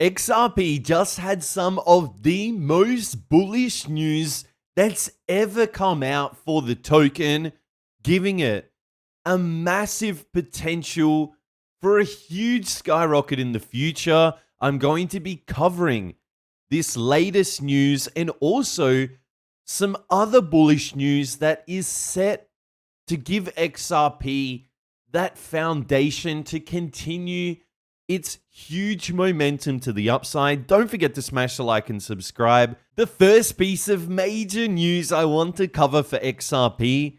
XRP just had some of the most bullish news that's ever come out for the token, giving it a massive potential for a huge skyrocket in the future. I'm going to be covering this latest news and also some other bullish news that is set to give XRP that foundation to continue its huge momentum to the upside. Don't forget to smash the like and subscribe. The first piece of major news I want to cover for XRP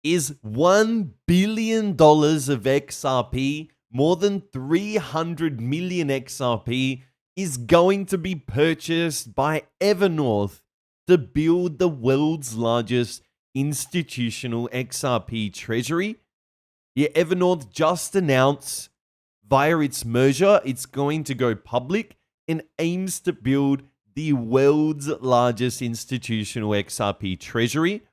is $1 billion of XRP, more than 300 million XRP, is going to be purchased by Evernorth to build the world's largest institutional XRP treasury. Yeah, Evernorth just announced via its merger, it's going to go public and aims to build the world's largest institutional XRP treasury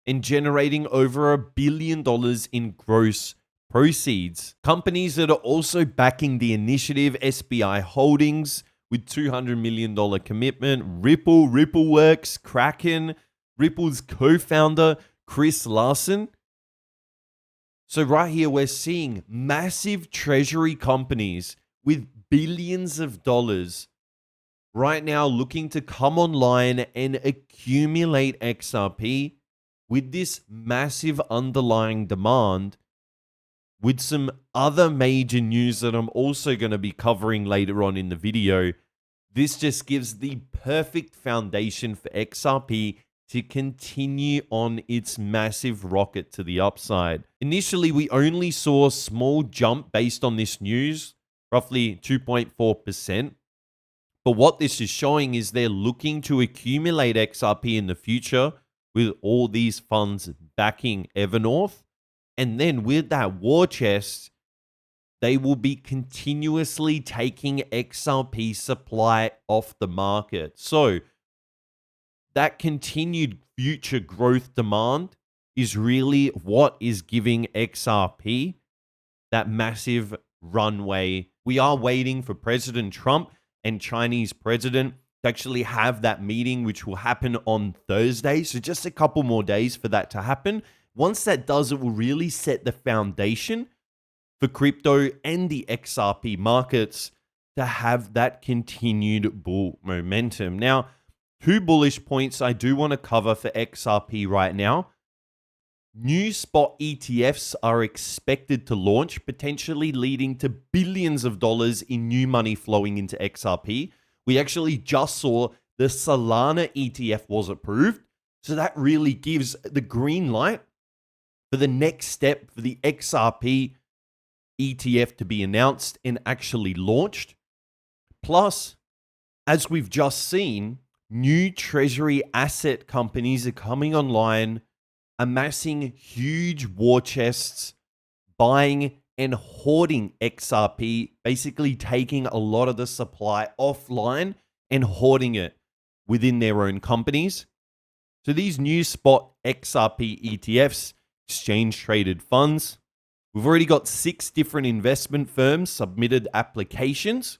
and generating over $1 billion in gross proceeds. Companies that are also backing the initiative: SBI Holdings with $200 million commitment, Ripple, RippleWorks, Kraken, Ripple's co-founder Chris Larsen. So right here, we're seeing massive treasury companies with billions of dollars right now looking to come online and accumulate XRP with this massive underlying demand, with some other major news that I'm also going to be covering later on in the video. This just gives the perfect foundation for XRP to continue on its massive rocket to the upside. Initially, we only saw a small jump based on this news, roughly 2.4%. But what this is showing is they're looking to accumulate XRP in the future with all these funds backing Evernorth. And then with that war chest, they will be continuously taking XRP supply off the market. So that continued future growth demand is really what is giving XRP that massive runway. We are waiting for President Trump and Chinese president to actually have that meeting, which will happen on Thursday. So just a couple more days for that to happen. Once that does, it will really set the foundation for crypto and the XRP markets to have that continued bull momentum. Now, two bullish points I do want to cover for XRP right now. New spot ETFs are expected to launch, potentially leading to billions of dollars in new money flowing into XRP. We actually just saw the Solana ETF was approved. So that really gives the green light for the next step for the XRP ETF to be announced and actually launched. Plus, as we've just seen, new treasury asset companies are coming online, amassing huge war chests, buying and hoarding XRP, basically taking a lot of the supply offline and hoarding it within their own companies. So these new spot XRP ETFs, exchange traded funds, we've already got 6 different investment firms submitted applications.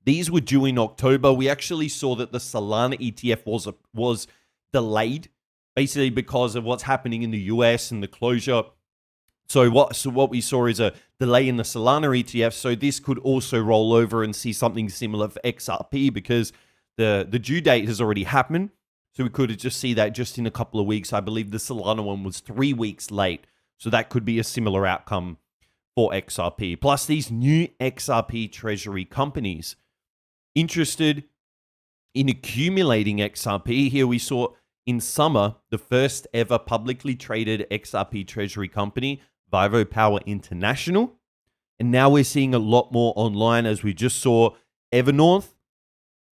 These were due in October. We actually saw that the Solana ETF was delayed, basically because of what's happening in the US and the closure. So what we saw is a delay in the Solana ETF. So this could also roll over and see something similar for XRP because the due date has already happened. So we could just see that just in a couple of weeks. I believe the Solana one was 3 weeks late. So that could be a similar outcome for XRP. Plus these new XRP treasury companies interested in accumulating XRP. Here we saw in summer, the first ever publicly traded XRP treasury company, Vivo Power International. And now we're seeing a lot more online, as we just saw Evernorth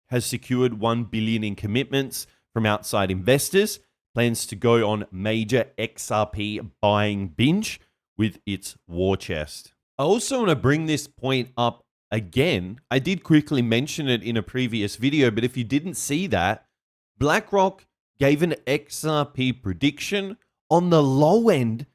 has secured $1 billion in commitments from outside investors, plans to go on major XRP buying binge with its war chest. I also want to bring this point up again. I did quickly mention it in a previous video, but if you didn't see that, BlackRock gave an XRP prediction on the low end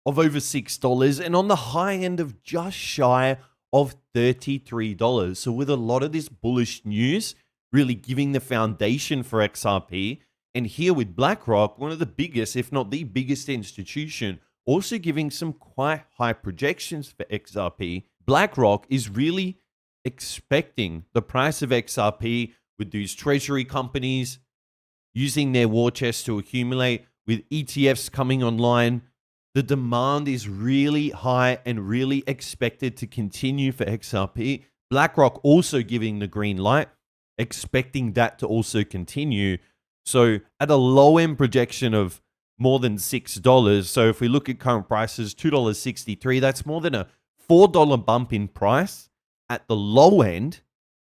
of over $6 and on the high end of just shy of $33. So with a lot of this bullish news really giving the foundation for XRP, and here with BlackRock, one of the biggest, if not the biggest institution, also giving some quite high projections for XRP, BlackRock is really expecting the price of XRP with these treasury companies using their war chest to accumulate, with ETFs coming online. The demand is really high and really expected to continue for XRP. BlackRock also giving the green light, expecting that to also continue. So at a low end projection of more than $6, so if we look at current prices, $2.63, that's more than a $4 bump in price at the low end,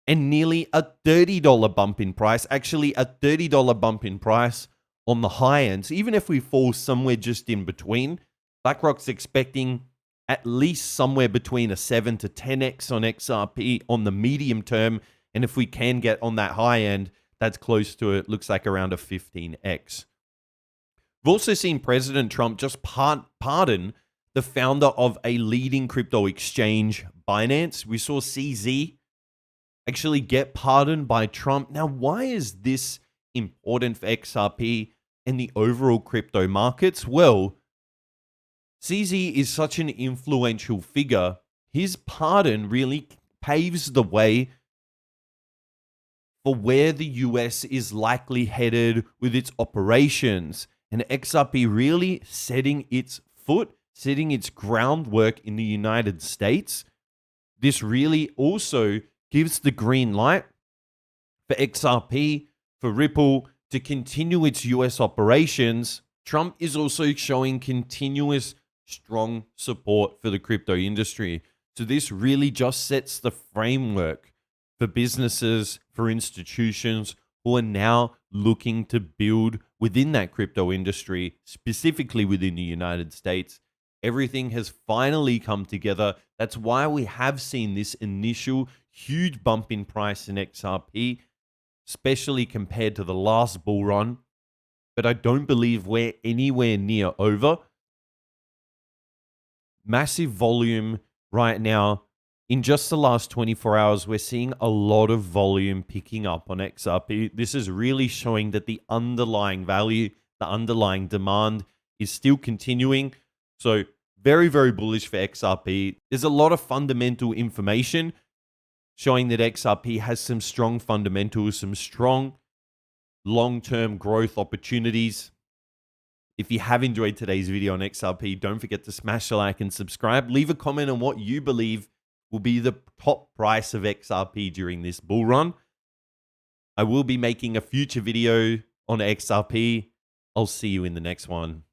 and nearly a $30 bump in price, actually a $30 bump in price on the high end. So even if we fall somewhere just in between, BlackRock's expecting at least somewhere between a 7 to 10x on XRP on the medium term. And if we can get on that high end, that's close to it. Looks like around a 15x. We've also seen President Trump just pardon the founder of a leading crypto exchange, Binance. We saw CZ actually get pardoned by Trump. Now, why is this important for XRP and the overall crypto markets? Well, CZ is such an influential figure. His pardon really paves the way for where the US is likely headed with its operations, and XRP really setting its groundwork in the United States. This really also gives the green light for XRP, for Ripple to continue its US operations. Trump is also showing continuous strong support for the crypto industry. So this really just sets the framework for businesses, for institutions who are now looking to build within that crypto industry, specifically within the United States. Everything has finally come together. That's why we have seen this initial huge bump in price in XRP, especially compared to the last bull run. But I don't believe we're anywhere near over. Massive volume right now. In just the last 24 hours, we're seeing a lot of volume picking up on XRP. This is really showing that the underlying value, the underlying demand is still continuing. So very, very bullish for XRP. There's a lot of fundamental information showing that XRP has some strong fundamentals, some strong long-term growth opportunities. If you have enjoyed today's video on XRP, don't forget to smash the like and subscribe. Leave a comment on what you believe will be the top price of XRP during this bull run. I will be making a future video on XRP. I'll see you in the next one.